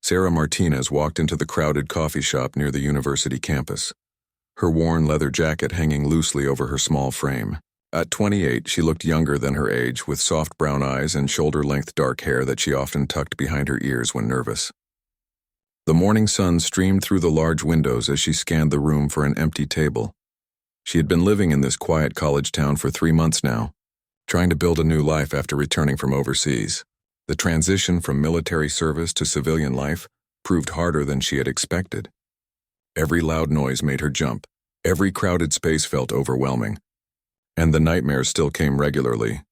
Sarah Martinez walked into the crowded coffee shop near the university campus, her worn leather jacket hanging loosely over her small frame. At 28, she looked younger than her age, with soft brown eyes and shoulder-length dark hair that she often tucked behind her ears when nervous. The morning sun streamed through the large windows as she scanned the room for an empty table. She had been living in this quiet college town for 3 months now, trying to build a new life after returning from overseas. The transition from military service to civilian life proved harder than she had expected. Every loud noise made her jump. Every crowded space felt overwhelming. And the nightmares still came regularly.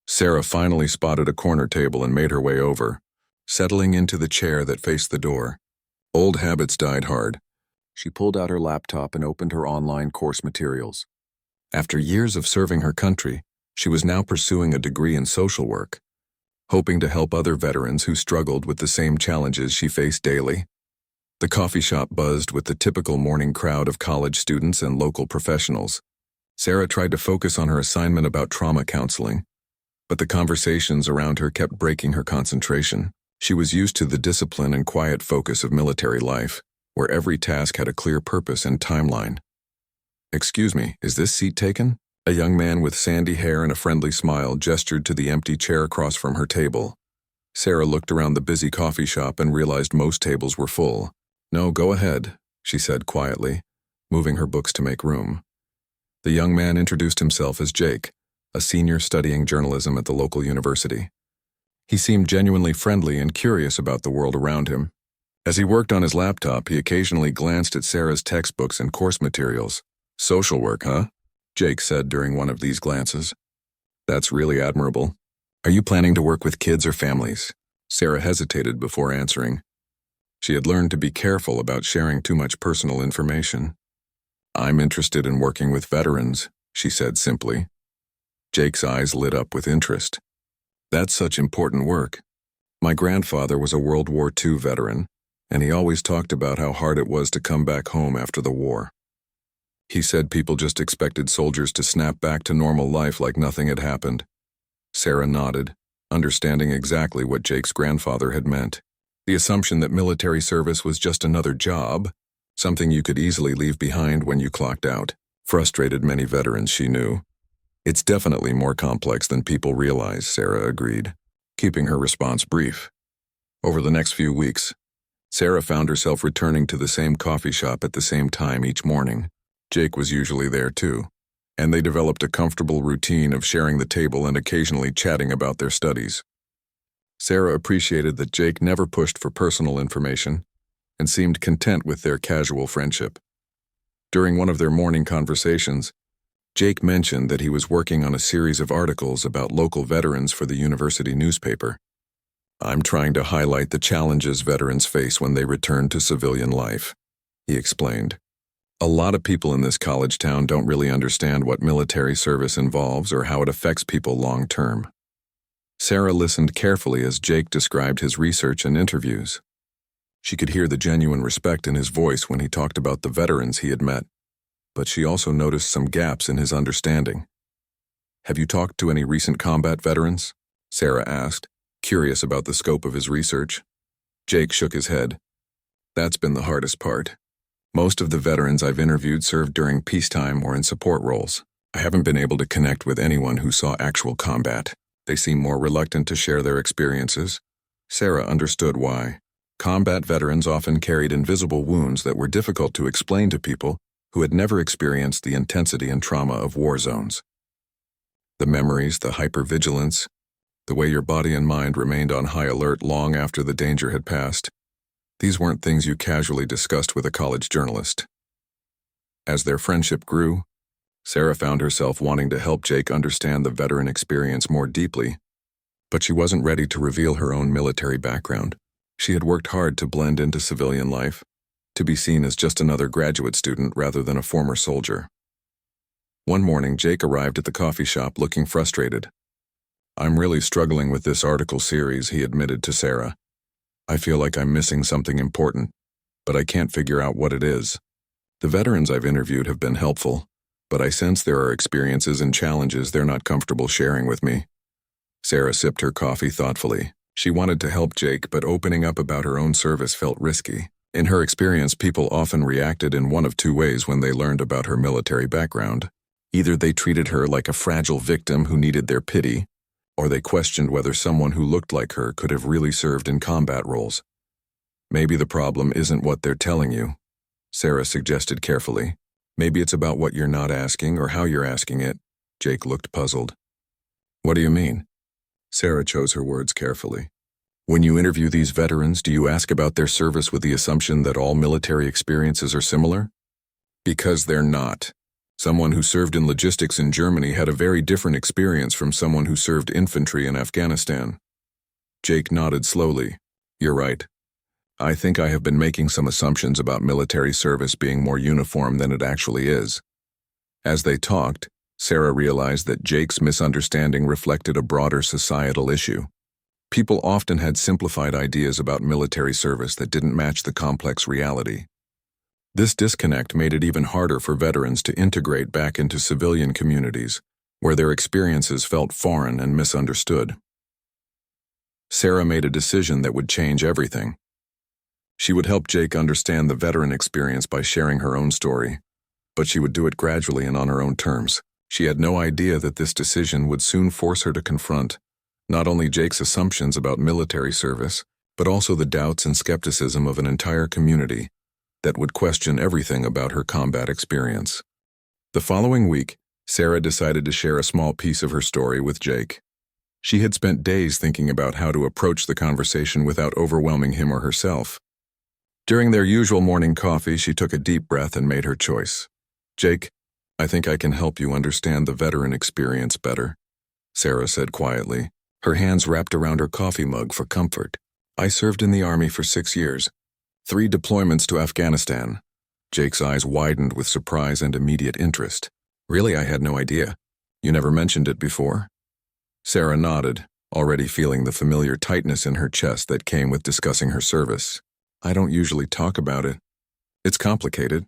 Sarah finally spotted a corner table and made her way over, settling into the chair that faced the door. Old habits died hard. She pulled out her laptop and opened her online course materials. After years of serving her country, she was now pursuing a degree in social work, hoping to help other veterans who struggled with the same challenges she faced daily. The coffee shop buzzed with the typical morning crowd of college students and local professionals. Sarah tried to focus on her assignment about trauma counseling, but the conversations around her kept breaking her concentration. She was used to the discipline and quiet focus of military life, where every task had a clear purpose and timeline. "Excuse me, is this seat taken?" A young man with sandy hair and a friendly smile gestured to the empty chair across from her table. Sarah looked around the busy coffee shop and realized most tables were full. "No, go ahead," she said quietly, moving her books to make room. The young man introduced himself as Jake, a senior studying journalism at the local university. He seemed genuinely friendly and curious about the world around him. As he worked on his laptop, he occasionally glanced at Sarah's textbooks and course materials. "Social work, huh?" Jake said during one of these glances. "That's really admirable. Are you planning to work with kids or families?" Sarah hesitated before answering. She had learned to be careful about sharing too much personal information. "I'm interested in working with veterans," she said simply. Jake's eyes lit up with interest. "That's such important work. My grandfather was a World War II veteran, and he always talked about how hard it was to come back home after the war. He said people just expected soldiers to snap back to normal life like nothing had happened." Sarah nodded, understanding exactly what Jake's grandfather had meant. The assumption that military service was just another job, something you could easily leave behind when you clocked out, frustrated many veterans she knew. "It's definitely more complex than people realize," Sarah agreed, keeping her response brief. Over the next few weeks, Sarah found herself returning to the same coffee shop at the same time each morning. Jake was usually there too, and they developed a comfortable routine of sharing the table and occasionally chatting about their studies. Sarah appreciated that Jake never pushed for personal information and seemed content with their casual friendship. During one of their morning conversations, Jake mentioned that he was working on a series of articles about local veterans for the university newspaper. "I'm trying to highlight the challenges veterans face when they return to civilian life," he explained. "A lot of people in this college town don't really understand what military service involves or how it affects people long term." Sarah listened carefully as Jake described his research and interviews. She could hear the genuine respect in his voice when he talked about the veterans he had met, but she also noticed some gaps in his understanding. "Have you talked to any recent combat veterans?" Sarah asked, curious about the scope of his research. Jake shook his head. "That's been the hardest part. Most of the veterans I've interviewed served during peacetime or in support roles. I haven't been able to connect with anyone who saw actual combat. They seem more reluctant to share their experiences." Sarah understood why. Combat veterans often carried invisible wounds that were difficult to explain to people who had never experienced the intensity and trauma of war zones. The memories, the hypervigilance, the way your body and mind remained on high alert long after the danger had passed. These weren't things you casually discussed with a college journalist. As their friendship grew, Sarah found herself wanting to help Jake understand the veteran experience more deeply, but she wasn't ready to reveal her own military background. She had worked hard to blend into civilian life, to be seen as just another graduate student rather than a former soldier. One morning, Jake arrived at the coffee shop looking frustrated. "I'm really struggling with this article series," he admitted to Sarah. "I feel like I'm missing something important, but I can't figure out what it is. The veterans I've interviewed have been helpful, but I sense there are experiences and challenges they're not comfortable sharing with me." Sarah sipped her coffee thoughtfully, She wanted to help Jake, but opening up about her own service felt risky. In her experience, people often reacted in one of two ways when they learned about her military background. Either they treated her like a fragile victim who needed their pity, or they questioned whether someone who looked like her could have really served in combat roles. Maybe the problem isn't what they're telling you, Sarah suggested carefully. Maybe it's about what you're not asking or how you're asking it. Jake looked puzzled. What do you mean? Sarah chose her words carefully. When you interview these veterans, do you ask about their service with the assumption that all military experiences are similar? Because they're not. Someone who served in logistics in Germany had a very different experience from someone who served infantry in Afghanistan. Jake nodded slowly. You're right. I think I have been making some assumptions about military service being more uniform than it actually is. As they talked, Sarah realized that Jake's misunderstanding reflected a broader societal issue. People often had simplified ideas about military service that didn't match the complex reality. This disconnect made it even harder for veterans to integrate back into civilian communities, where their experiences felt foreign and misunderstood. Sarah made a decision that would change everything. She would help Jake understand the veteran experience by sharing her own story, but she would do it gradually and on her own terms. She had no idea that this decision would soon force her to confront not only Jake's assumptions about military service, but also the doubts and skepticism of an entire community that would question everything about her combat experience. The following week, Sarah decided to share a small piece of her story with Jake. She had spent days thinking about how to approach the conversation without overwhelming him or herself. During their usual morning coffee, she took a deep breath and made her choice. Jake, I think I can help you understand the veteran experience better, Sarah said quietly, her hands wrapped around her coffee mug for comfort. I served in the Army for 6 years, 3 deployments to Afghanistan. Jake's eyes widened with surprise and immediate interest. Really, I had no idea. You never mentioned it before? Sarah nodded, already feeling the familiar tightness in her chest that came with discussing her service. I don't usually talk about it. It's complicated.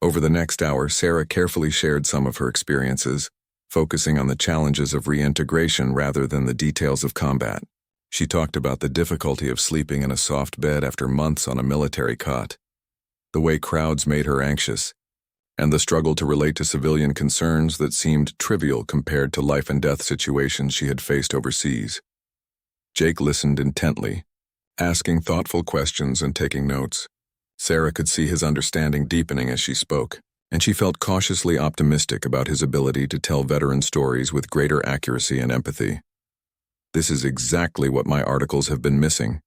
Over the next hour, Sarah carefully shared some of her experiences, focusing on the challenges of reintegration rather than the details of combat. She talked about the difficulty of sleeping in a soft bed after months on a military cot, the way crowds made her anxious, and the struggle to relate to civilian concerns that seemed trivial compared to life-and-death situations she had faced overseas. Jake listened intently, asking thoughtful questions and taking notes. Sarah could see his understanding deepening as she spoke, and she felt cautiously optimistic about his ability to tell veteran stories with greater accuracy and empathy. This is exactly what my articles have been missing,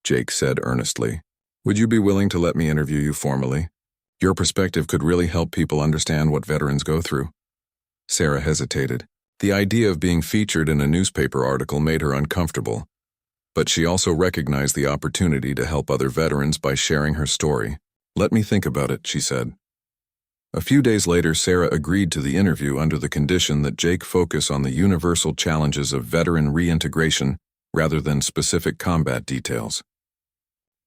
Jake said earnestly. Would you be willing to let me interview you formally? Your perspective could really help people understand what veterans go through. Sarah hesitated. The idea of being featured in a newspaper article made her uncomfortable, but she also recognized the opportunity to help other veterans by sharing her story. Let me think about it, she said. A few days later, Sarah agreed to the interview under the condition that Jake focus on the universal challenges of veteran reintegration rather than specific combat details.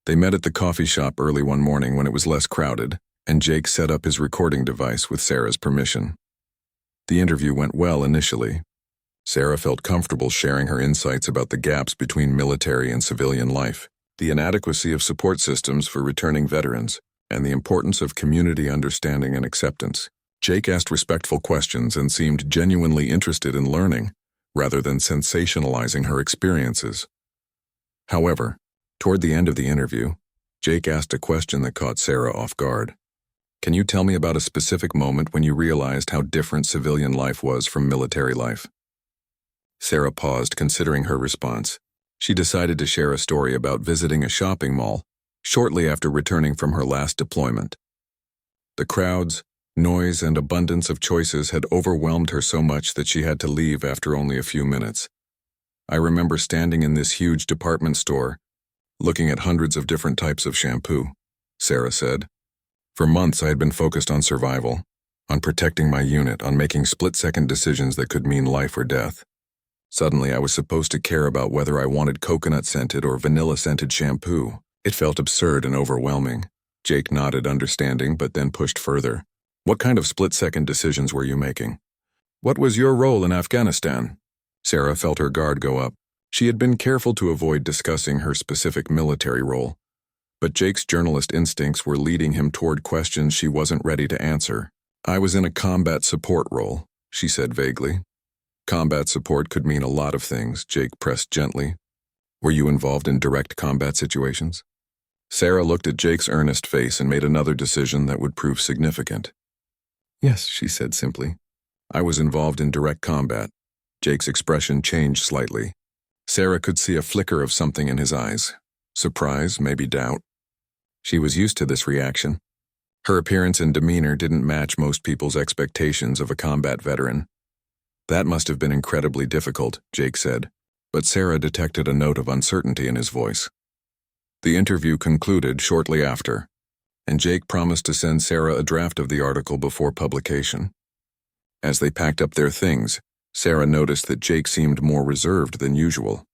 They met at the coffee shop early one morning when it was less crowded, and Jake set up his recording device with Sarah's permission. The interview went well initially. Sarah felt comfortable sharing her insights about the gaps between military and civilian life, the inadequacy of support systems for returning veterans, and the importance of community understanding and acceptance. Jake asked respectful questions and seemed genuinely interested in learning, rather than sensationalizing her experiences. However, toward the end of the interview, Jake asked a question that caught Sarah off guard. Can you tell me about a specific moment when you realized how different civilian life was from military life? Sarah paused, considering her response. She decided to share a story about visiting a shopping mall shortly after returning from her last deployment. The crowds, noise, and abundance of choices had overwhelmed her so much that she had to leave after only a few minutes. I remember standing in this huge department store, looking at hundreds of different types of shampoo, Sarah said. For months I had been focused on survival, on protecting my unit, on making split-second decisions that could mean life or death. Suddenly I was supposed to care about whether I wanted coconut-scented or vanilla-scented shampoo. It felt absurd and overwhelming. Jake nodded, understanding, but then pushed further. What kind of split-second decisions were you making? What was your role in Afghanistan? Sarah felt her guard go up. She had been careful to avoid discussing her specific military role, but Jake's journalist instincts were leading him toward questions she wasn't ready to answer. "I was in a combat support role," she said vaguely. "Combat support could mean a lot of things," Jake pressed gently. "Were you involved in direct combat situations?" Sarah looked at Jake's earnest face and made another decision that would prove significant. "Yes," she said simply. "I was involved in direct combat." Jake's expression changed slightly. Sarah could see a flicker of something in his eyes. Surprise, maybe doubt. She was used to this reaction. Her appearance and demeanor didn't match most people's expectations of a combat veteran. "That must have been incredibly difficult," Jake said, but Sarah detected a note of uncertainty in his voice. The interview concluded shortly after, and Jake promised to send Sarah a draft of the article before publication. As they packed up their things, Sarah noticed that Jake seemed more reserved than usual.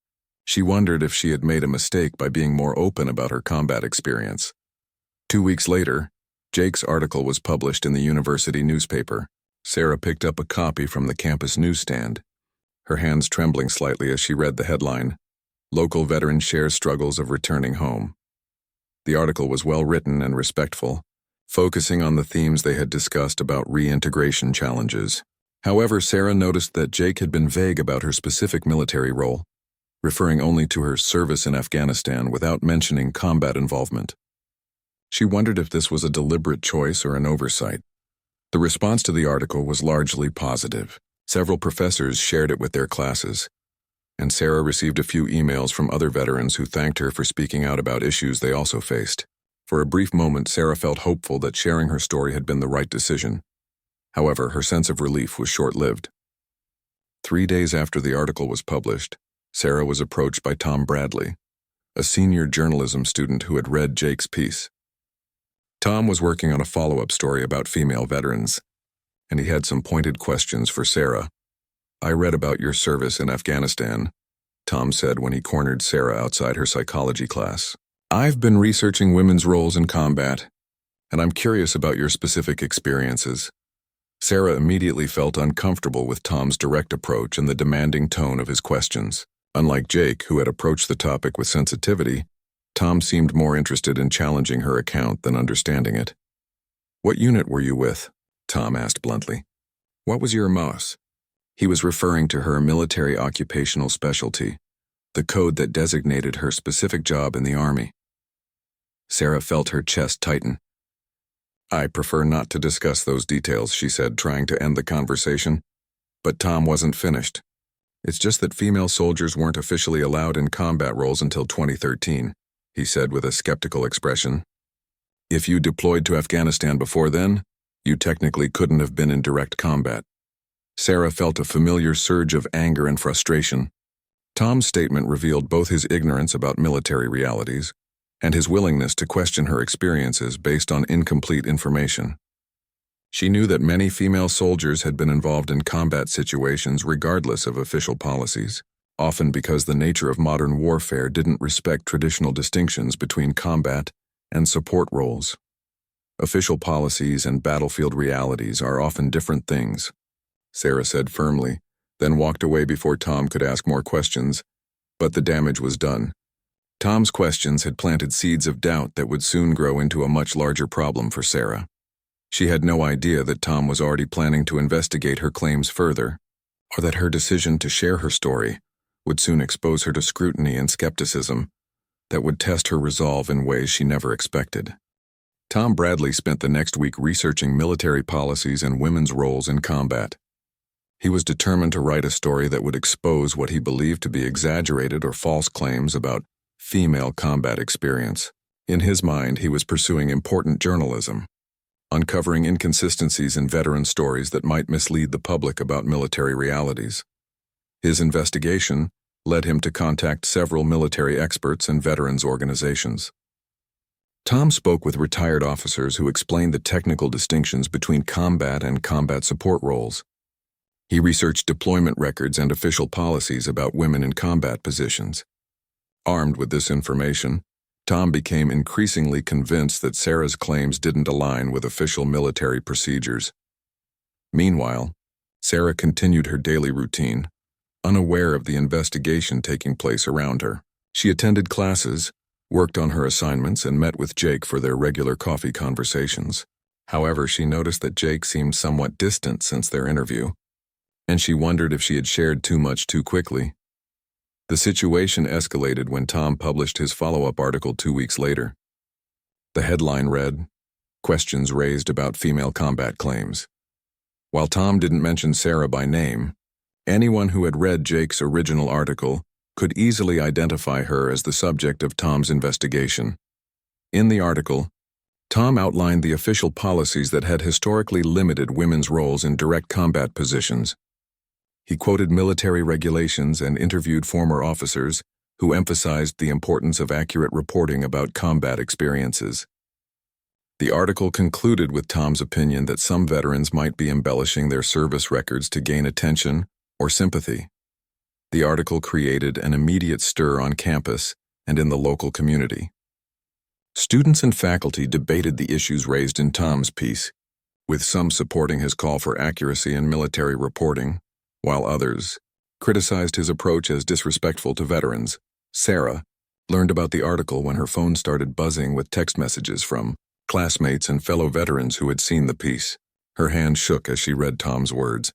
She wondered if she had made a mistake by being more open about her combat experience. 2 weeks later, Jake's article was published in the university newspaper. Sarah picked up a copy from the campus newsstand, her hands trembling slightly as she read the headline, "Local Veteran Shares Struggles of Returning Home." The article was well written and respectful, focusing on the themes they had discussed about reintegration challenges. However, Sarah noticed that Jake had been vague about her specific military role, referring only to her service in Afghanistan without mentioning combat involvement. She wondered if this was a deliberate choice or an oversight. The response to the article was largely positive. Several professors shared it with their classes, and Sarah received a few emails from other veterans who thanked her for speaking out about issues they also faced. For a brief moment, Sarah felt hopeful that sharing her story had been the right decision. However, her sense of relief was short-lived. 3 days after the article was published, Sarah was approached by Tom Bradley, a senior journalism student who had read Jake's piece. Tom was working on a follow-up story about female veterans, and he had some pointed questions for Sarah. "I read about your service in Afghanistan," Tom said when he cornered Sarah outside her psychology class. "I've been researching women's roles in combat, and I'm curious about your specific experiences." Sarah immediately felt uncomfortable with Tom's direct approach and the demanding tone of his questions. Unlike Jake, who had approached the topic with sensitivity, Tom seemed more interested in challenging her account than understanding it. "What unit were you with?" Tom asked bluntly. "What was your MOS?" He was referring to her military occupational specialty, the code that designated her specific job in the Army. Sarah felt her chest tighten. "I prefer not to discuss those details," she said, trying to end the conversation. But Tom wasn't finished. "It's just that female soldiers weren't officially allowed in combat roles until 2013, he said with a skeptical expression. "If you deployed to Afghanistan before then, you technically couldn't have been in direct combat." Sarah felt a familiar surge of anger and frustration. Tom's statement revealed both his ignorance about military realities and his willingness to question her experiences based on incomplete information. She knew that many female soldiers had been involved in combat situations regardless of official policies, often because the nature of modern warfare didn't respect traditional distinctions between combat and support roles. Official policies and battlefield realities are often different things, Sarah said firmly, then walked away before Tom could ask more questions, but the damage was done. Tom's questions had planted seeds of doubt that would soon grow into a much larger problem for Sarah. She had no idea that Tom was already planning to investigate her claims further, or that her decision to share her story would soon expose her to scrutiny and skepticism that would test her resolve in ways she never expected. Tom Bradley spent the next week researching military policies and women's roles in combat. He was determined to write a story that would expose what he believed to be exaggerated or false claims about female combat experience. In his mind, he was pursuing important journalism, uncovering inconsistencies in veteran stories that might mislead the public about military realities. His investigation led him to contact several military experts and veterans organizations. Tom spoke with retired officers who explained the technical distinctions between combat and combat support roles. He researched deployment records and official policies about women in combat positions. Armed with this information, Tom became increasingly convinced that Sarah's claims didn't align with official military procedures. Meanwhile, Sarah continued her daily routine, unaware of the investigation taking place around her. She attended classes, worked on her assignments, and met with Jake for their regular coffee conversations. However, she noticed that Jake seemed somewhat distant since their interview, and she wondered if she had shared too much too quickly. The situation escalated when Tom published his follow-up article 2 weeks later. The headline read, "Questions raised about female combat claims." While Tom didn't mention Sarah by name, anyone who had read Jake's original article could easily identify her as the subject of Tom's investigation. In the article, Tom outlined the official policies that had historically limited women's roles in direct combat positions. He quoted military regulations and interviewed former officers who emphasized the importance of accurate reporting about combat experiences. The article concluded with Tom's opinion that some veterans might be embellishing their service records to gain attention or sympathy. The article created an immediate stir on campus and in the local community. Students and faculty debated the issues raised in Tom's piece, with some supporting his call for accuracy in military reporting, while others criticized his approach as disrespectful to veterans. Sarah learned about the article when her phone started buzzing with text messages from classmates and fellow veterans who had seen the piece. Her hand shook as she read Tom's words,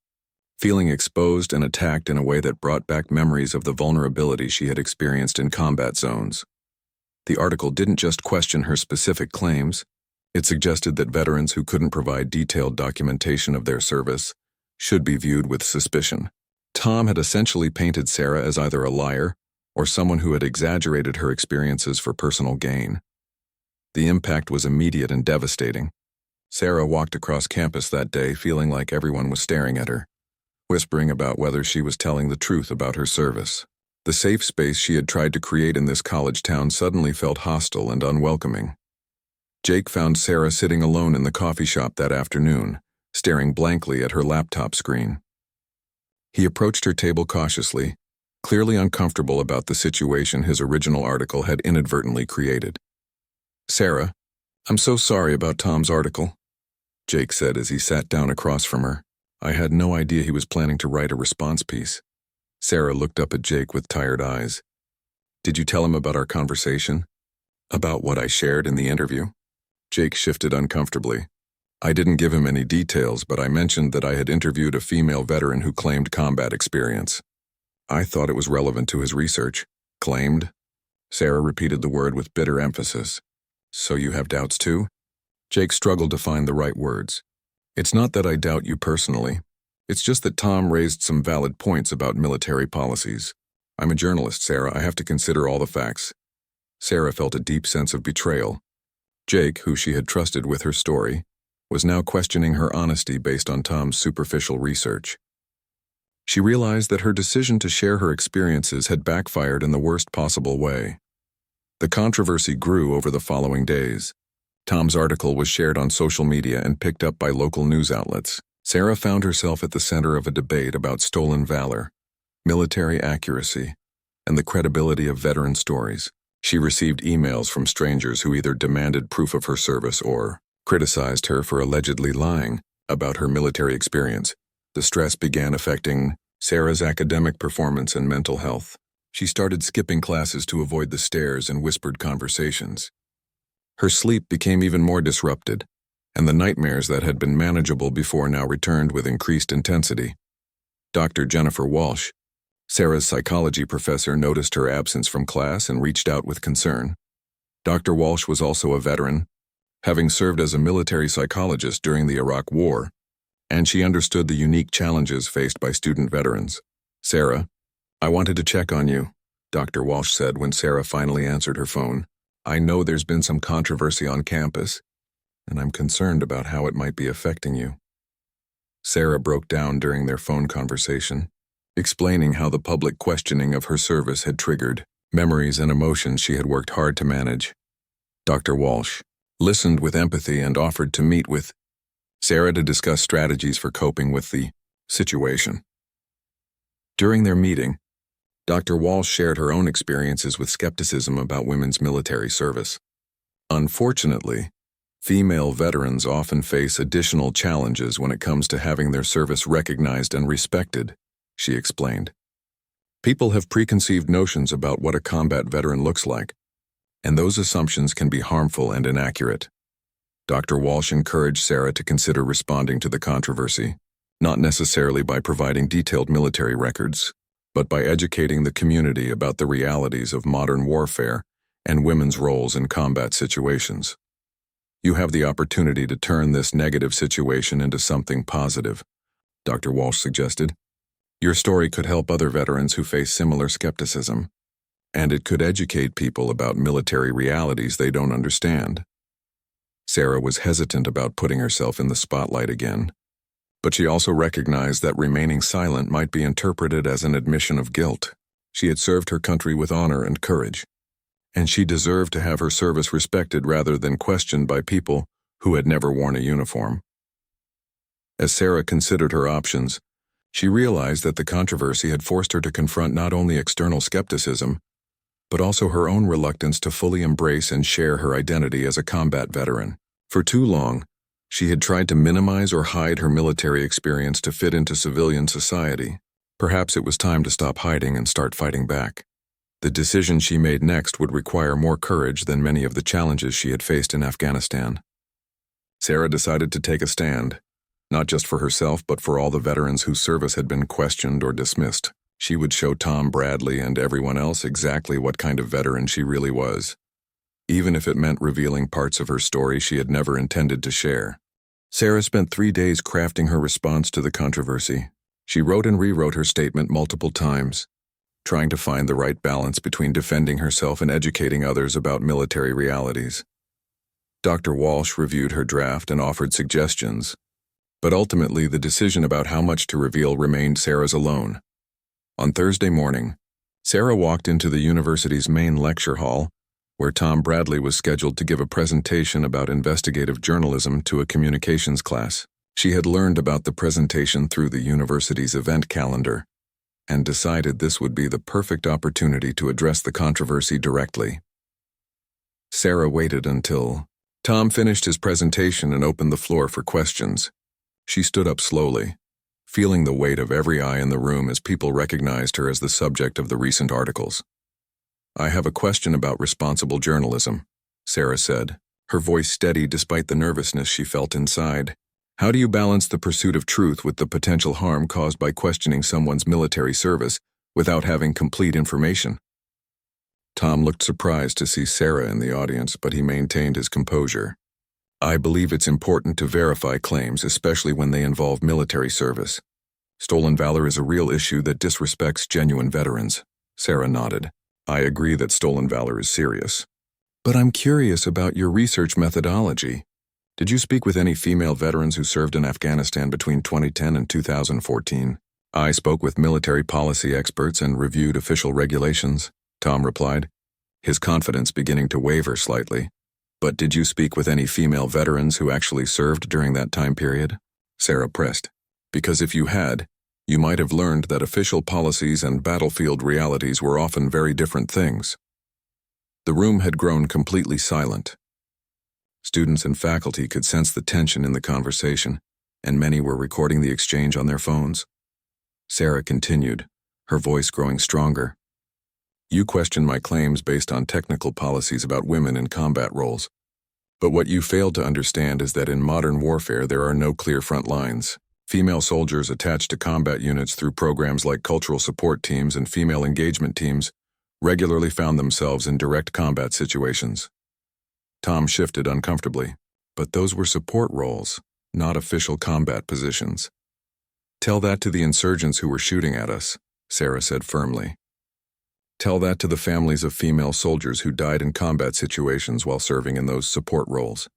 feeling exposed and attacked in a way that brought back memories of the vulnerability she had experienced in combat zones. The article didn't just question her specific claims, it suggested that veterans who couldn't provide detailed documentation of their service should be viewed with suspicion. Tom had essentially painted Sarah as either a liar or someone who had exaggerated her experiences for personal gain. The impact was immediate and devastating. Sarah walked across campus that day feeling like everyone was staring at her, whispering about whether she was telling the truth about her service. The safe space she had tried to create in this college town suddenly felt hostile and unwelcoming. Jake found Sarah sitting alone in the coffee shop that afternoon, staring blankly at her laptop screen. He approached her table cautiously, clearly uncomfortable about the situation his original article had inadvertently created. "Sarah, I'm so sorry about Tom's article," Jake said as he sat down across from her. "I had no idea he was planning to write a response piece." Sarah looked up at Jake with tired eyes. "Did you tell him about our conversation? About what I shared in the interview?" Jake shifted uncomfortably. "I didn't give him any details, but I mentioned that I had interviewed a female veteran who claimed combat experience. I thought it was relevant to his research." "Claimed?" Sarah repeated the word with bitter emphasis. "So you have doubts too?" Jake struggled to find the right words. "It's not that I doubt you personally. It's just that Tom raised some valid points about military policies. I'm a journalist, Sarah. I have to consider all the facts." Sarah felt a deep sense of betrayal. Jake, who she had trusted with her story, was now questioning her honesty based on Tom's superficial research. She realized that her decision to share her experiences had backfired in the worst possible way. The controversy grew over the following days. Tom's article was shared on social media and picked up by local news outlets. Sarah found herself at the center of a debate about stolen valor, military accuracy, and the credibility of veteran stories. She received emails from strangers who either demanded proof of her service or criticized her for allegedly lying about her military experience. The stress began affecting Sarah's academic performance and mental health. She started skipping classes to avoid the stares and whispered conversations. Her sleep became even more disrupted, and the nightmares that had been manageable before now returned with increased intensity. Dr. Jennifer Walsh, Sarah's psychology professor, noticed her absence from class and reached out with concern. Dr. Walsh was also a veteran, having served as a military psychologist during the Iraq War, and she understood the unique challenges faced by student veterans. "Sarah, I wanted to check on you," Dr. Walsh said when Sarah finally answered her phone. "I know there's been some controversy on campus, and I'm concerned about how it might be affecting you." Sarah broke down during their phone conversation, explaining how the public questioning of her service had triggered memories and emotions she had worked hard to manage. Dr. Walsh listened with empathy and offered to meet with Sarah to discuss strategies for coping with the situation. During their meeting, Dr. Walsh shared her own experiences with skepticism about women's military service. "Unfortunately, female veterans often face additional challenges when it comes to having their service recognized and respected," she explained. People have preconceived notions about what a combat veteran looks like, and those assumptions can be harmful and inaccurate. Dr. Walsh encouraged Sarah to consider responding to the controversy, not necessarily by providing detailed military records, but by educating the community about the realities of modern warfare and women's roles in combat situations. You have the opportunity to turn this negative situation into something positive, Dr. Walsh suggested. Your story could help other veterans who face similar skepticism, and it could educate people about military realities they don't understand. Sarah was hesitant about putting herself in the spotlight again, but she also recognized that remaining silent might be interpreted as an admission of guilt. She had served her country with honor and courage, and she deserved to have her service respected rather than questioned by people who had never worn a uniform. As Sarah considered her options, she realized that the controversy had forced her to confront not only external skepticism, but also her own reluctance to fully embrace and share her identity as a combat veteran. For too long, she had tried to minimize or hide her military experience to fit into civilian society. Perhaps it was time to stop hiding and start fighting back. The decision she made next would require more courage than many of the challenges she had faced in Afghanistan. Sarah decided to take a stand, not just for herself but for all the veterans whose service had been questioned or dismissed. She would show Tom Bradley and everyone else exactly what kind of veteran she really was, even if it meant revealing parts of her story she had never intended to share. Sarah spent 3 days crafting her response to the controversy. She wrote and rewrote her statement multiple times, trying to find the right balance between defending herself and educating others about military realities. Dr. Walsh reviewed her draft and offered suggestions, but ultimately the decision about how much to reveal remained Sarah's alone. On Thursday morning, Sarah walked into the university's main lecture hall, where Tom Bradley was scheduled to give a presentation about investigative journalism to a communications class. She had learned about the presentation through the university's event calendar, and decided this would be the perfect opportunity to address the controversy directly. Sarah waited until Tom finished his presentation and opened the floor for questions. She stood up slowly, feeling the weight of every eye in the room as people recognized her as the subject of the recent articles. "I have a question about responsible journalism," Sarah said, her voice steady despite the nervousness she felt inside. "How do you balance the pursuit of truth with the potential harm caused by questioning someone's military service without having complete information?" Tom looked surprised to see Sarah in the audience, but he maintained his composure. "I believe it's important to verify claims, especially when they involve military service. Stolen valor is a real issue that disrespects genuine veterans." Sarah nodded. "I agree that stolen valor is serious. But I'm curious about your research methodology. Did you speak with any female veterans who served in Afghanistan between 2010 and 2014? "I spoke with military policy experts and reviewed official regulations," Tom replied, his confidence beginning to waver slightly. "But did you speak with any female veterans who actually served during that time period?" Sarah pressed. "Because if you had, you might have learned that official policies and battlefield realities were often very different things." The room had grown completely silent. Students and faculty could sense the tension in the conversation, and many were recording the exchange on their phones. Sarah continued, her voice growing stronger. "You question my claims based on technical policies about women in combat roles. But what you failed to understand is that in modern warfare there are no clear front lines. Female soldiers attached to combat units through programs like cultural support teams and female engagement teams regularly found themselves in direct combat situations." Tom shifted uncomfortably. "But those were support roles, not official combat positions." "Tell that to the insurgents who were shooting at us," Sarah said firmly. "Tell that to the families of female soldiers who died in combat situations while serving in those support roles."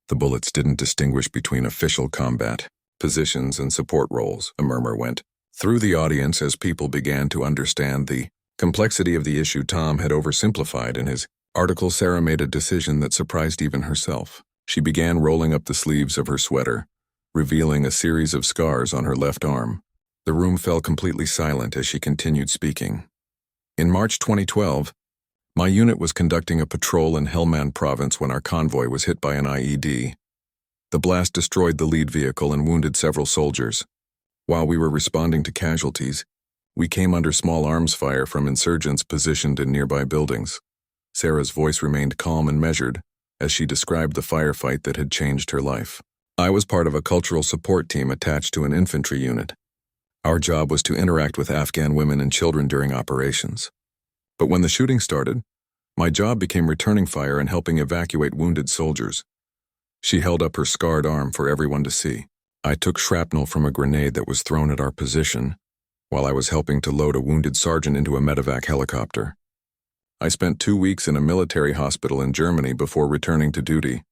The bullets didn't distinguish between official combat positions and support roles, a murmur went through the audience as people began to understand the complexity of the issue Tom had oversimplified in his article. Sarah made a decision that surprised even herself. She began rolling up the sleeves of her sweater, revealing a series of scars on her left arm. The room fell completely silent as she continued speaking. "In March 2012, my unit was conducting a patrol in Helmand province when our convoy was hit by an IED. The blast destroyed the lead vehicle and wounded several soldiers. While we were responding to casualties, We came under small arms fire from insurgents positioned in nearby buildings. Sarah's voice remained calm and measured as she described the firefight that had changed her life. I was part of a cultural support team attached to an infantry unit. Our job was to interact with Afghan women and children during operations. But when the shooting started, my job became returning fire and helping evacuate wounded soldiers. She held up her scarred arm for everyone to see. I took shrapnel from a grenade that was thrown at our position, while I was helping to load a wounded sergeant into a medevac helicopter. I spent 2 weeks in a military hospital in Germany before returning to duty.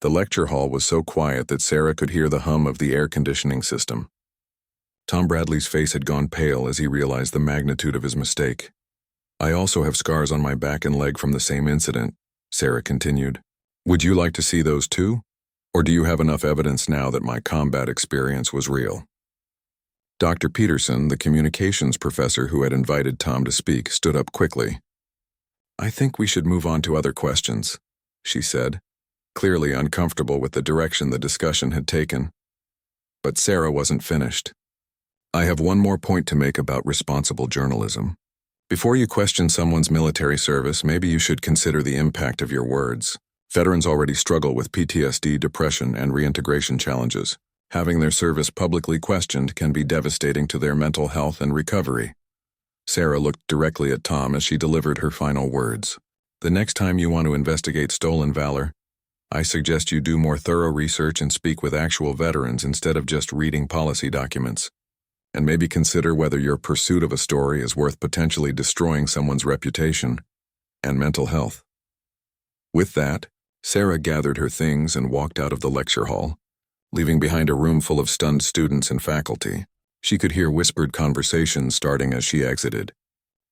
The lecture hall was so quiet that Sarah could hear the hum of the air conditioning system. Tom Bradley's face had gone pale as he realized the magnitude of his mistake. I also have scars on my back and leg from the same incident, Sarah continued. Would you like to see those too? Or do you have enough evidence now that my combat experience was real? Dr. Peterson, the communications professor who had invited Tom to speak, stood up quickly. I think we should move on to other questions, she said, clearly uncomfortable with the direction the discussion had taken. But Sarah wasn't finished. I have one more point to make about responsible journalism. Before you question someone's military service, maybe you should consider the impact of your words. Veterans already struggle with PTSD, depression, and reintegration challenges. Having their service publicly questioned can be devastating to their mental health and recovery. Sarah looked directly at Tom as she delivered her final words. The next time you want to investigate stolen valor, I suggest you do more thorough research and speak with actual veterans instead of just reading policy documents. And maybe consider whether your pursuit of a story is worth potentially destroying someone's reputation and mental health. With that, Sarah gathered her things and walked out of the lecture hall, leaving behind a room full of stunned students and faculty. She could hear whispered conversations starting as she exited.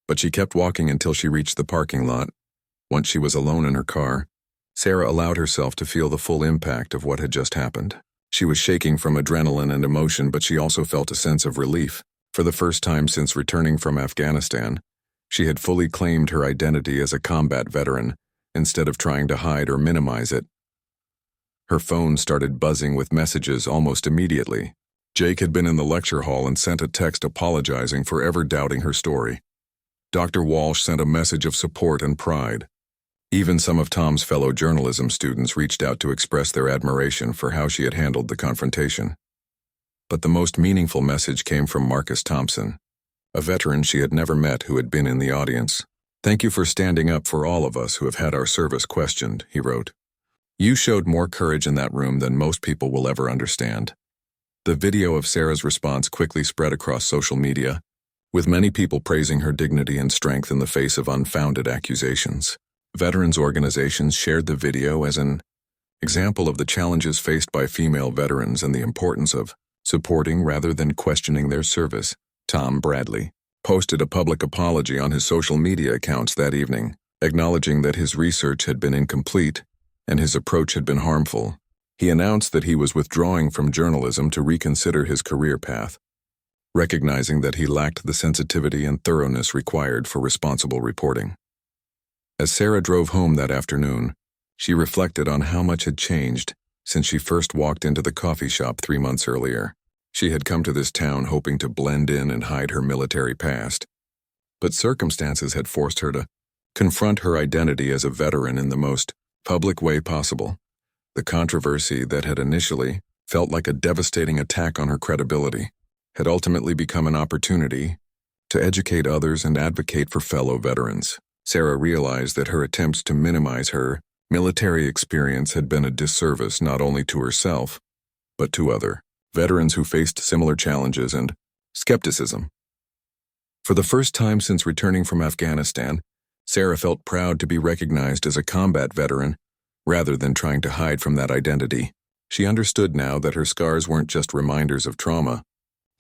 But she kept walking until she reached the parking lot. Once she was alone in her car, Sarah allowed herself to feel the full impact of what had just happened. She was shaking from adrenaline and emotion, but she also felt a sense of relief. For the first time since returning from Afghanistan, she had fully claimed her identity as a combat veteran, instead of trying to hide or minimize it. Her phone started buzzing with messages almost immediately. Jake had been in the lecture hall and sent a text apologizing for ever doubting her story. Dr. Walsh sent a message of support and pride. Even some of Tom's fellow journalism students reached out to express their admiration for how she had handled the confrontation. But the most meaningful message came from Marcus Thompson, a veteran she had never met who had been in the audience. Thank you for standing up for all of us who have had our service questioned, he wrote. You showed more courage in that room than most people will ever understand. The video of Sarah's response quickly spread across social media, with many people praising her dignity and strength in the face of unfounded accusations. Veterans organizations shared the video as an example of the challenges faced by female veterans and the importance of supporting rather than questioning their service. Tom Bradley posted a public apology on his social media accounts that evening, acknowledging that his research had been incomplete and his approach had been harmful. He announced that he was withdrawing from journalism to reconsider his career path, recognizing that he lacked the sensitivity and thoroughness required for responsible reporting. As Sarah drove home that afternoon, she reflected on how much had changed since she first walked into the coffee shop 3 months earlier. She had come to this town hoping to blend in and hide her military past, but circumstances had forced her to confront her identity as a veteran in the most public way possible. The controversy that had initially felt like a devastating attack on her credibility had ultimately become an opportunity to educate others and advocate for fellow veterans. Sarah realized that her attempts to minimize her military experience had been a disservice not only to herself, but to other veterans who faced similar challenges and skepticism. For the first time since returning from Afghanistan, Sarah felt proud to be recognized as a combat veteran rather than trying to hide from that identity. She understood now that her scars weren't just reminders of trauma.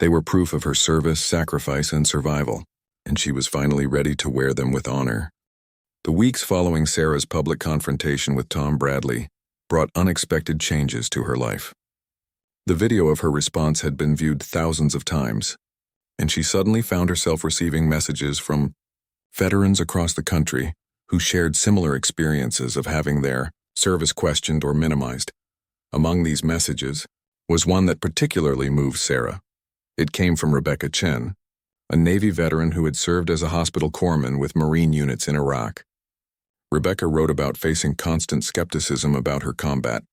They were proof of her service, sacrifice, and survival, and she was finally ready to wear them with honor. The weeks following Sarah's public confrontation with Tom Bradley brought unexpected changes to her life. The video of her response had been viewed thousands of times, and she suddenly found herself receiving messages from veterans across the country who shared similar experiences of having their service questioned or minimized. Among these messages was one that particularly moved Sarah. It came from Rebecca Chen, a Navy veteran who had served as a hospital corpsman with Marine units in Iraq. Rebecca wrote about facing constant skepticism about her combat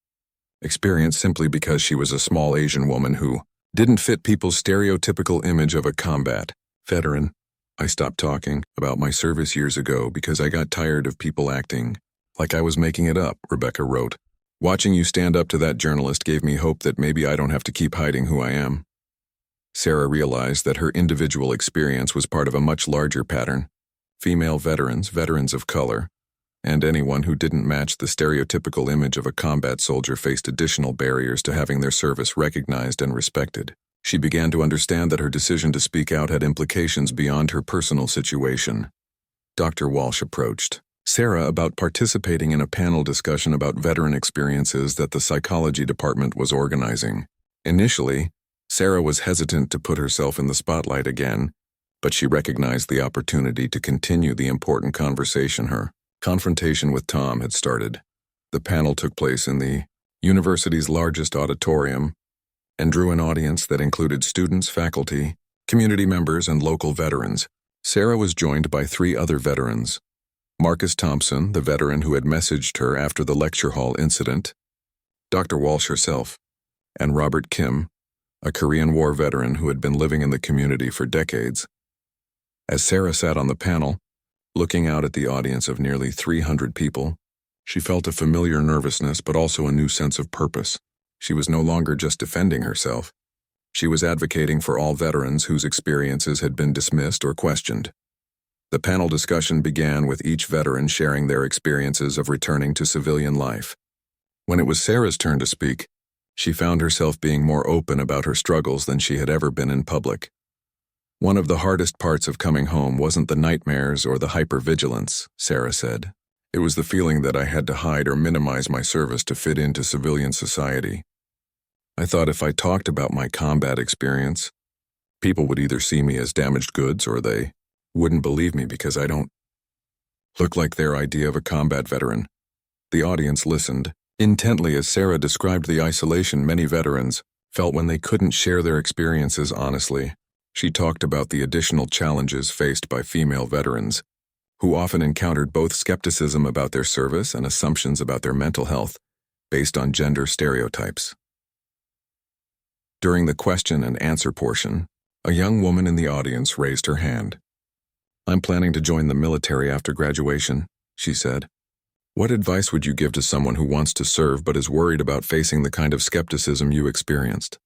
experience simply because she was a small Asian woman who didn't fit people's stereotypical image of a combat veteran. I stopped talking about my service years ago because I got tired of people acting like I was making it up, Rebecca wrote. Watching you stand up to that journalist gave me hope that maybe I don't have to keep hiding who I am. Sarah realized that her individual experience was part of a much larger pattern. Female veterans, veterans of color, and anyone who didn't match the stereotypical image of a combat soldier faced additional barriers to having their service recognized and respected. She began to understand that her decision to speak out had implications beyond her personal situation. Dr. Walsh approached Sarah about participating in a panel discussion about veteran experiences that the psychology department was organizing. Initially, Sarah was hesitant to put herself in the spotlight again, but she recognized the opportunity to continue the important conversation. Her confrontation with Tom had started. The panel took place in the university's largest auditorium and drew an audience that included students, faculty, community members, and local veterans. Sarah was joined by 3 other veterans: Marcus Thompson, the veteran who had messaged her after the lecture hall incident, Dr. Walsh herself, and Robert Kim, a Korean War veteran who had been living in the community for decades. As Sarah sat on the panel, looking out at the audience of nearly 300 people, she felt a familiar nervousness but also a new sense of purpose. She was no longer just defending herself. She was advocating for all veterans whose experiences had been dismissed or questioned. The panel discussion began with each veteran sharing their experiences of returning to civilian life. When it was Sarah's turn to speak, she found herself being more open about her struggles than she had ever been in public. One of the hardest parts of coming home wasn't the nightmares or the hypervigilance, Sarah said. It was the feeling that I had to hide or minimize my service to fit into civilian society. I thought if I talked about my combat experience, people would either see me as damaged goods or they wouldn't believe me because I don't look like their idea of a combat veteran. The audience listened intently as Sarah described the isolation many veterans felt when they couldn't share their experiences honestly. She talked about the additional challenges faced by female veterans, who often encountered both skepticism about their service and assumptions about their mental health based on gender stereotypes. During the question and answer portion, a young woman in the audience raised her hand. "I'm planning to join the military after graduation," she said. "What advice would you give to someone who wants to serve but is worried about facing the kind of skepticism you experienced?"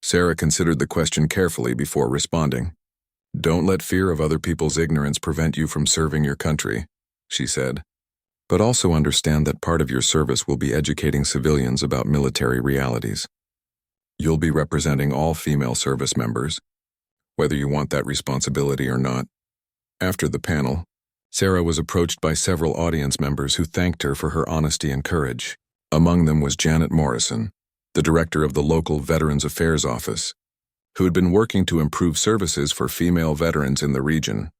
Sarah considered the question carefully before responding. "Don't let fear of other people's ignorance prevent you from serving your country," she said. "But also understand that part of your service will be educating civilians about military realities. You'll be representing all female service members, whether you want that responsibility or not." After the panel, Sarah was approached by several audience members who thanked her for her honesty and courage. Among them was Janet Morrison, the director of the local Veterans Affairs Office, who had been working to improve services for female veterans in the region.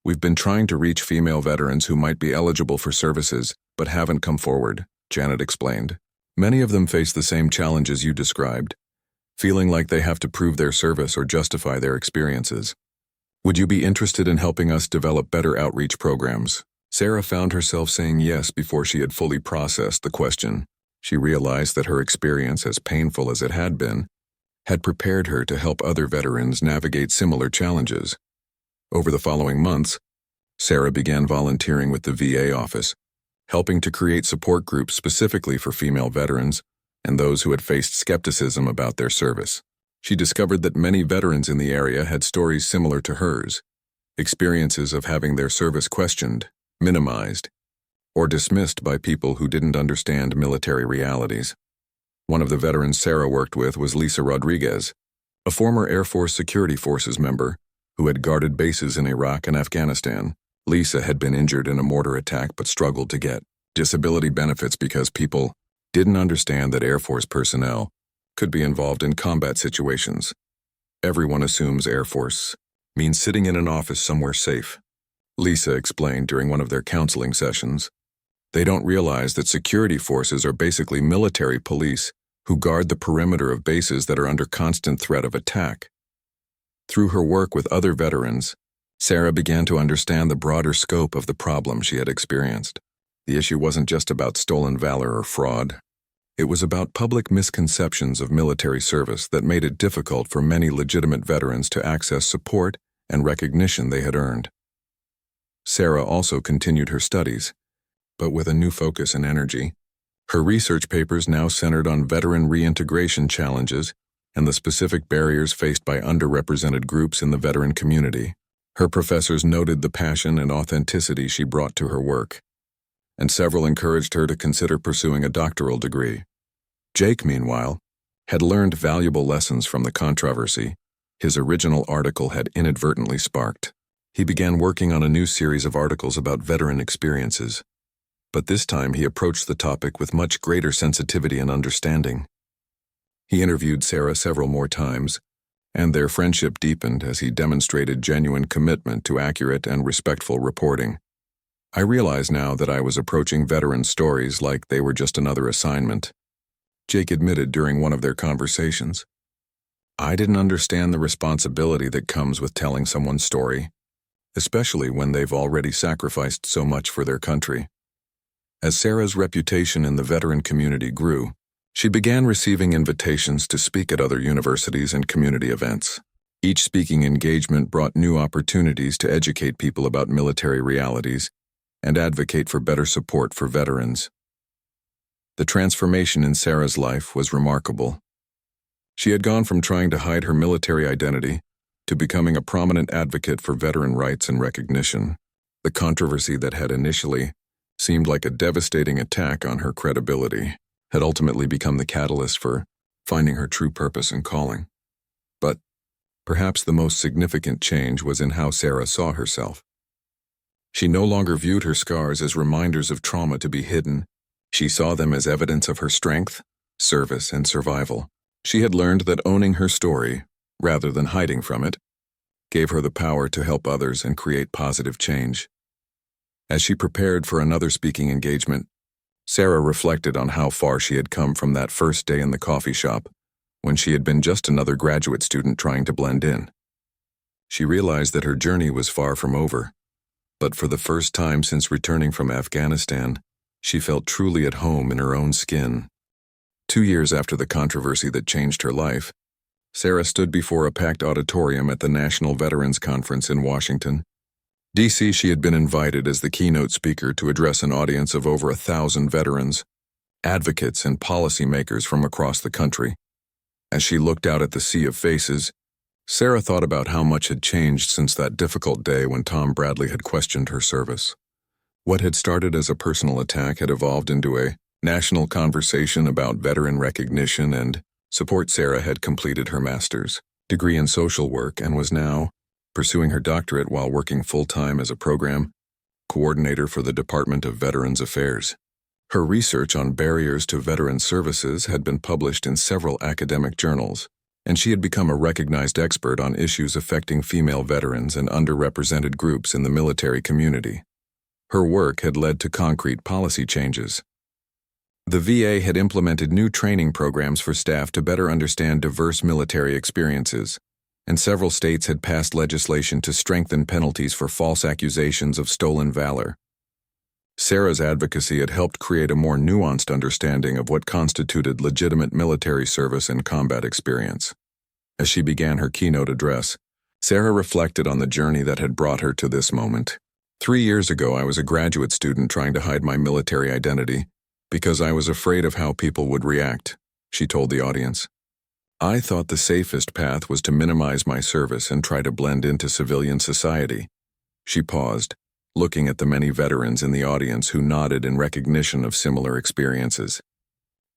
"We've been trying to reach female veterans who might be eligible for services but haven't come forward," Janet explained. "Many of them face the same challenges you described, feeling like they have to prove their service or justify their experiences. Would you be interested in helping us develop better outreach programs?" Sarah found herself saying yes before she had fully processed the question. She realized that her experience, as painful as it had been, had prepared her to help other veterans navigate similar challenges. Over the following months, Sarah began volunteering with the VA office, helping to create support groups specifically for female veterans and those who had faced skepticism about their service. She discovered that many veterans in the area had stories similar to hers, experiences of having their service questioned, minimized, or dismissed by people who didn't understand military realities. One of the veterans Sarah worked with was Lisa Rodriguez, a former Air Force Security Forces member who had guarded bases in Iraq and Afghanistan. Lisa had been injured in a mortar attack but struggled to get disability benefits because people didn't understand that Air Force personnel could be involved in combat situations. Everyone assumes Air Force means sitting in an office somewhere safe, Lisa explained during one of their counseling sessions. They don't realize that security forces are basically military police who guard the perimeter of bases that are under constant threat of attack. Through her work with other veterans, Sarah began to understand the broader scope of the problem she had experienced. The issue wasn't just about stolen valor or fraud. It was about public misconceptions of military service that made it difficult for many legitimate veterans to access support and recognition they had earned. Sarah also continued her studies, but with a new focus and energy. Her research papers now centered on veteran reintegration challenges and the specific barriers faced by underrepresented groups in the veteran community. Her professors noted the passion and authenticity she brought to her work, and several encouraged her to consider pursuing a doctoral degree. Jake, meanwhile, had learned valuable lessons from the controversy his original article had inadvertently sparked. He began working on a new series of articles about veteran experiences, but this time he approached the topic with much greater sensitivity and understanding. He interviewed Sarah several more times, and their friendship deepened as he demonstrated genuine commitment to accurate and respectful reporting. I realize now that I was approaching veteran stories like they were just another assignment, Jake admitted during one of their conversations. I didn't understand the responsibility that comes with telling someone's story, especially when they've already sacrificed so much for their country. As Sarah's reputation in the veteran community grew, she began receiving invitations to speak at other universities and community events. Each speaking engagement brought new opportunities to educate people about military realities and advocate for better support for veterans. The transformation in Sarah's life was remarkable. She had gone from trying to hide her military identity to becoming a prominent advocate for veteran rights and recognition. The controversy that had initially seemed like a devastating attack on her credibility had ultimately become the catalyst for finding her true purpose and calling. But perhaps the most significant change was in how Sarah saw herself. She no longer viewed her scars as reminders of trauma to be hidden. She saw them as evidence of her strength, service, and survival. She had learned that owning her story, rather than hiding from it, gave her the power to help others and create positive change. As she prepared for another speaking engagement, Sarah reflected on how far she had come from that first day in the coffee shop, when she had been just another graduate student trying to blend in. She realized that her journey was far from over, but for the first time since returning from Afghanistan, she felt truly at home in her own skin. 2 years after the controversy that changed her life, Sarah stood before a packed auditorium at the National Veterans Conference in Washington, D.C. She had been invited as the keynote speaker to address an audience of over 1,000 veterans, advocates, and policymakers from across the country. As she looked out at the sea of faces, Sarah thought about how much had changed since that difficult day when Tom Bradley had questioned her service. What had started as a personal attack had evolved into a national conversation about veteran recognition and support. Sarah had completed her master's degree in social work and was now pursuing her doctorate while working full-time as a program coordinator for the Department of Veterans Affairs. Her research on barriers to veteran services had been published in several academic journals, and she had become a recognized expert on issues affecting female veterans and underrepresented groups in the military community. Her work had led to concrete policy changes. The VA had implemented new training programs for staff to better understand diverse military experiences, and several states had passed legislation to strengthen penalties for false accusations of stolen valor. Sarah's advocacy had helped create a more nuanced understanding of what constituted legitimate military service and combat experience. As she began her keynote address, Sarah reflected on the journey that had brought her to this moment. 3 years ago, I was a graduate student trying to hide my military identity because I was afraid of how people would react, she told the audience. I thought the safest path was to minimize my service and try to blend into civilian society. She paused, looking at the many veterans in the audience who nodded in recognition of similar experiences.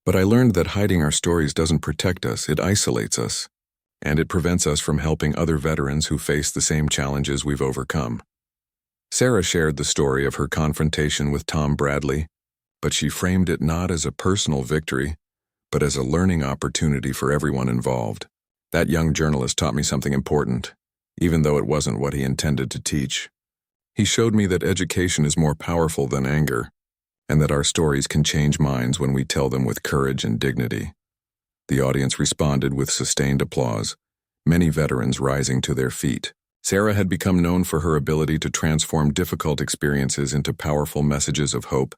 But I learned that hiding our stories doesn't protect us, it isolates us, and it prevents us from helping other veterans who face the same challenges we've overcome. Sarah shared the story of her confrontation with Tom Bradley, but she framed it not as a personal victory, but as a learning opportunity for everyone involved. That young journalist taught me something important, even though it wasn't what he intended to teach. He showed me that education is more powerful than anger, and that our stories can change minds when we tell them with courage and dignity. The audience responded with sustained applause, many veterans rising to their feet. Sarah had become known for her ability to transform difficult experiences into powerful messages of hope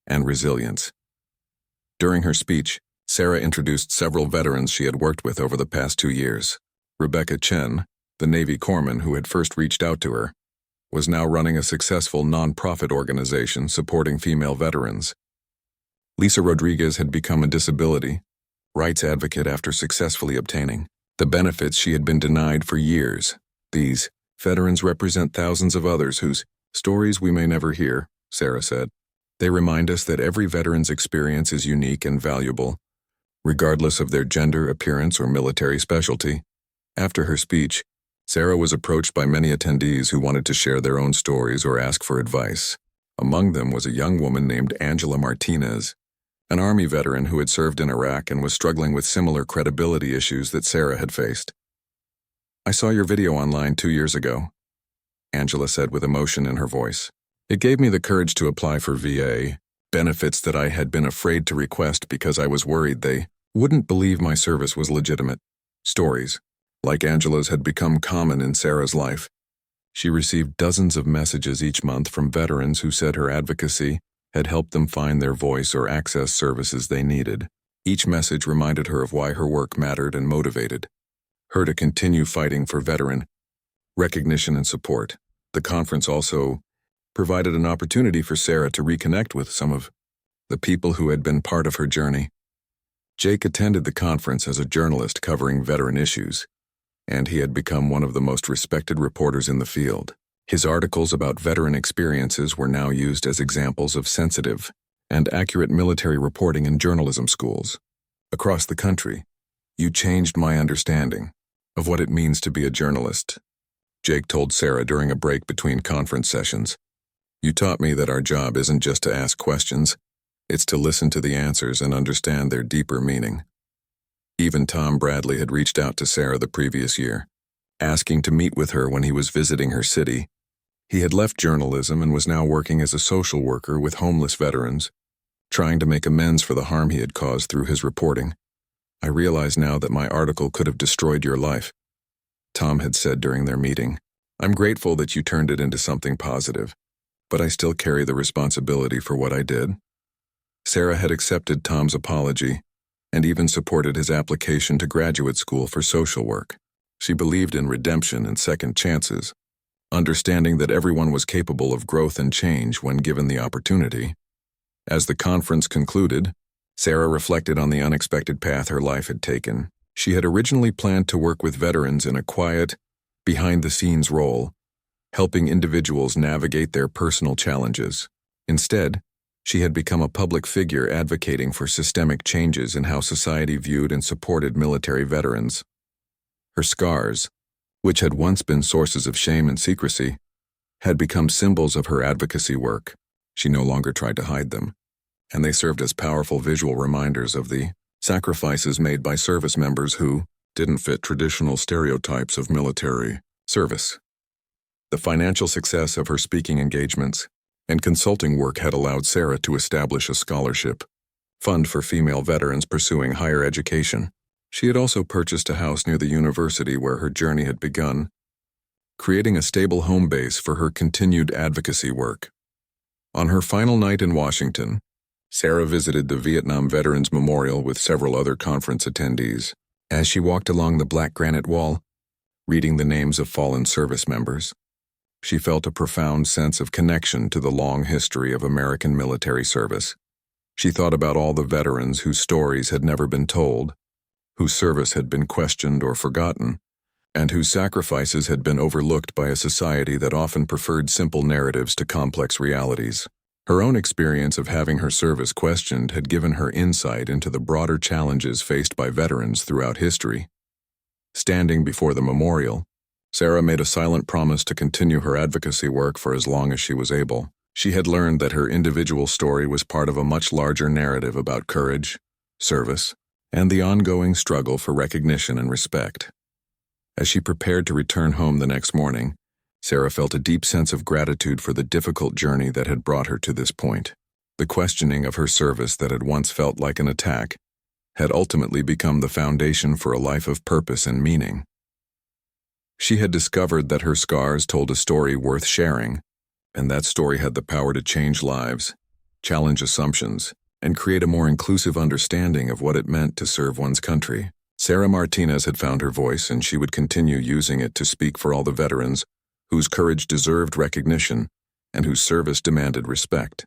and resilience. During her speech, Sarah introduced several veterans she had worked with over the past 2 years. Rebecca Chen, the Navy corpsman who had first reached out to her, was now running a successful non-profit organization supporting female veterans. Lisa Rodriguez had become a disability rights advocate after successfully obtaining the benefits she had been denied for years. These veterans represent thousands of others whose stories we may never hear, Sarah said. They remind us that every veteran's experience is unique and valuable, regardless of their gender, appearance, or military specialty. After her speech, Sarah was approached by many attendees who wanted to share their own stories or ask for advice. Among them was a young woman named Angela Martinez, an Army veteran who had served in Iraq and was struggling with similar credibility issues that Sarah had faced. "I saw your video online 2 years ago," Angela said with emotion in her voice. "It gave me the courage to apply for VA benefits that I had been afraid to request because I was worried they wouldn't believe my service was legitimate." Stories like Angela's had become common in Sarah's life. She received dozens of messages each month from veterans who said her advocacy had helped them find their voice or access services they needed. Each message reminded her of why her work mattered and motivated her to continue fighting for veteran recognition and support. The conference also provided an opportunity for Sarah to reconnect with some of the people who had been part of her journey. Jake attended the conference as a journalist covering veteran issues, and he had become one of the most respected reporters in the field. His articles about veteran experiences were now used as examples of sensitive and accurate military reporting in journalism schools across the country. "You changed my understanding of what it means to be a journalist," Jake told Sarah during a break between conference sessions. "You taught me that our job isn't just to ask questions, it's to listen to the answers and understand their deeper meaning." Even Tom Bradley had reached out to Sarah the previous year, asking to meet with her when he was visiting her city. He had left journalism and was now working as a social worker with homeless veterans, trying to make amends for the harm he had caused through his reporting. "I realize now that my article could have destroyed your life," Tom had said during their meeting. "I'm grateful that you turned it into something positive, but I still carry the responsibility for what I did." Sarah had accepted Tom's apology and even supported his application to graduate school for social work. She believed in redemption and second chances, understanding that everyone was capable of growth and change when given the opportunity. As the conference concluded, Sarah reflected on the unexpected path her life had taken. She had originally planned to work with veterans in a quiet, behind-the-scenes role, helping individuals navigate their personal challenges. Instead, she had become a public figure advocating for systemic changes in how society viewed and supported military veterans. Her scars, which had once been sources of shame and secrecy, had become symbols of her advocacy work. She no longer tried to hide them, and they served as powerful visual reminders of the sacrifices made by service members who didn't fit traditional stereotypes of military service. The financial success of her speaking engagements and consulting work had allowed Sarah to establish a scholarship fund for female veterans pursuing higher education. She had also purchased a house near the university where her journey had begun, creating a stable home base for her continued advocacy work. On her final night in Washington, Sarah visited the Vietnam Veterans Memorial with several other conference attendees. As she walked along the black granite wall, reading the names of fallen service members, she felt a profound sense of connection to the long history of American military service. She thought about all the veterans whose stories had never been told, whose service had been questioned or forgotten, and whose sacrifices had been overlooked by a society that often preferred simple narratives to complex realities. Her own experience of having her service questioned had given her insight into the broader challenges faced by veterans throughout history. Standing before the memorial, Sarah made a silent promise to continue her advocacy work for as long as she was able. She had learned that her individual story was part of a much larger narrative about courage, service, and the ongoing struggle for recognition and respect. As she prepared to return home the next morning, Sarah felt a deep sense of gratitude for the difficult journey that had brought her to this point. The questioning of her service that had once felt like an attack had ultimately become the foundation for a life of purpose and meaning. She had discovered that her scars told a story worth sharing, and that story had the power to change lives, challenge assumptions, and create a more inclusive understanding of what it meant to serve one's country. Sarah Martinez had found her voice, and she would continue using it to speak for all the veterans whose courage deserved recognition and whose service demanded respect.